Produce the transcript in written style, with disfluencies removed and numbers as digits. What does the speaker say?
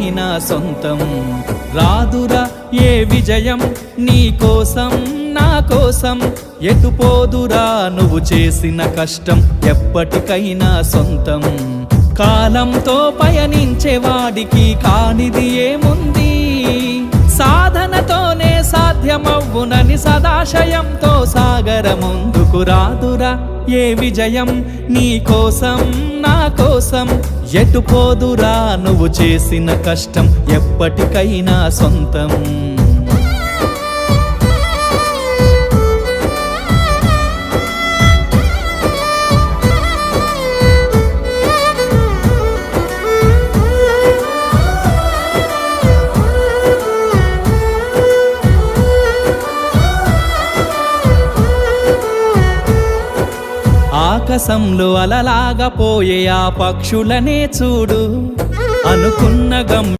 ఎప్పటికైనా సొంతం. రాదురా ఏ విజయం నీ కోసం నా కోసం, ఎటుపోదురా నువ్వు చేసిన కష్టం ఎప్పటికైనా సొంతం. కాలంతో పయనించేవాడికి కానిది ఏముంది, సాధనతోనే సాధ్యమవ్వునని సదాశయంతో సాగర ముందుకు. రాదురా ఏ విజయం నీ కోసం నా కోసం, ఎటుపోదురా నువ్వు చేసిన కష్టం ఎప్పటికైనా సొంతం. ఆకాశంలో అలలాగా పోయే ఆ పక్షులనే చూడు, అనుకున్న గమ్యం